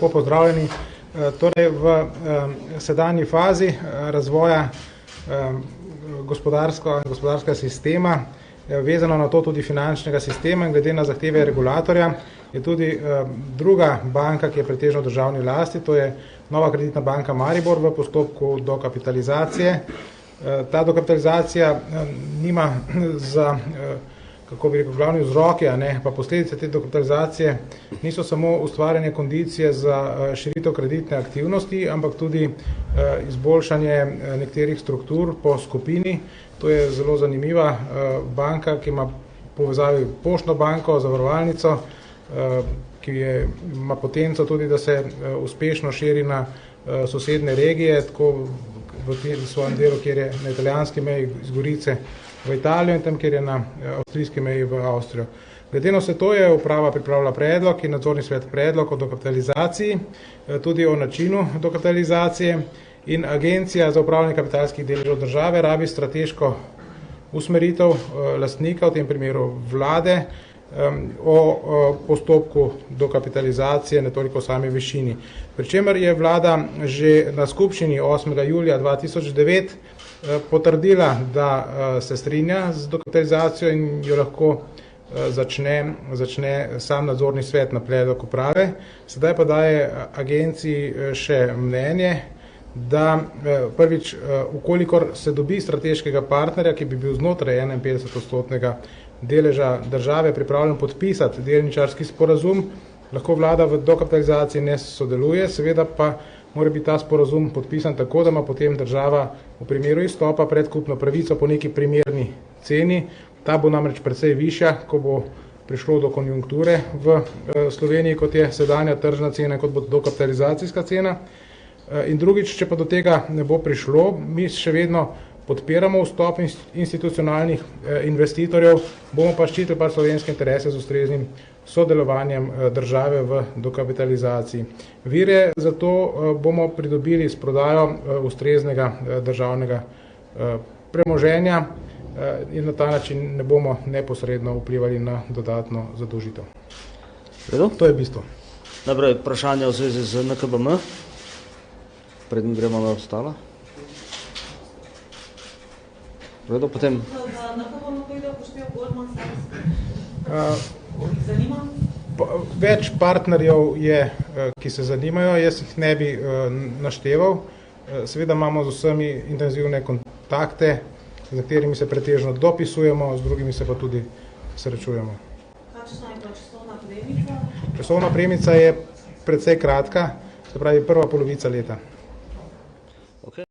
lepo pozdravljeni. Torej v sedanji fazi razvoja gospodarskega sistema, vezano na to tudi finančnega sistema in glede na zahteve regulatorja, je tudi druga banka, ki je pretežno v državni lasti, to je Nova kreditna banka Maribor v postopku dokapitalizacije. Ta dokapitalizacija nima za, kako bi rekel, glavni vzroki, pa posledice te dokapitalizacije niso samo ustvarjanje kondicije za širitev kreditne aktivnosti, ampak tudi izboljšanje nekaterih struktur po skupini. To je zelo zanimiva banka, ki ima povezavi poštno banko, zavarovalnico, ki ima potenco tudi, da se uspešno širi na sosedne regije, tako v svojem delu, kjer je na italijanski meji iz Gorice v Italijo in tam, kjer je na avstrijski meji v Avstrijo. Glede na vse to je uprava pripravila predlog in nadzorni svet predlog o dokapitalizaciji, tudi o načinu dokapitalizacije, in Agencija za upravljanje kapitalskih deležev države rabi strateško usmeritev lastnika, v tem primeru vlade, o postopku dokapitalizacije, ne toliko o sami višini. Pričemer je vlada že na skupščini 8. julija 2009 potrdila, da se strinja z dokapitalizacijo in jo lahko začne sam nadzorni svet na predlog uprave. Sedaj pa daje agenciji še mnenje, da prvič, ukolikor se dobi strateškega partnerja, ki bi bil znotraj 51% deleža države pripravljen podpisati delničarski sporazum, lahko vlada v dokapitalizaciji ne sodeluje, seveda pa mora biti ta sporazum podpisan tako, da ima potem država v primeru izstopa predkupno pravico po neki primerni ceni. Ta bo namreč precej višja, ko bo prišlo do konjunkture v Sloveniji, kot je sedanja tržna cena, kot bo dokapitalizacijska cena. In drugič, če pa do tega ne bo prišlo, mi še vedno podpiramo vstop institucionalnih investitorjev, bomo pa ščitili slovenske interese z ustreznim sodelovanjem države v dokapitalizaciji. Vire za to bomo pridobili s prodajo ustreznega državnega premoženja in na ta način ne bomo neposredno vplivali na dodatno zadolžitev. To je bistvo. Najprej vprašanje v zvezi z NKBM. Predem gremo na ostala. Vredo, potem... Več partnerjev je, ki se zanimajo, jaz jih ne bi našteval. Seveda imamo z vsemi intenzivne kontakte, z katerimi se pretežno dopisujemo, z drugimi se pa tudi srečujemo. Kakšna je pa časovna premica? Časovna premica je precej kratka, se pravi prva polovica leta.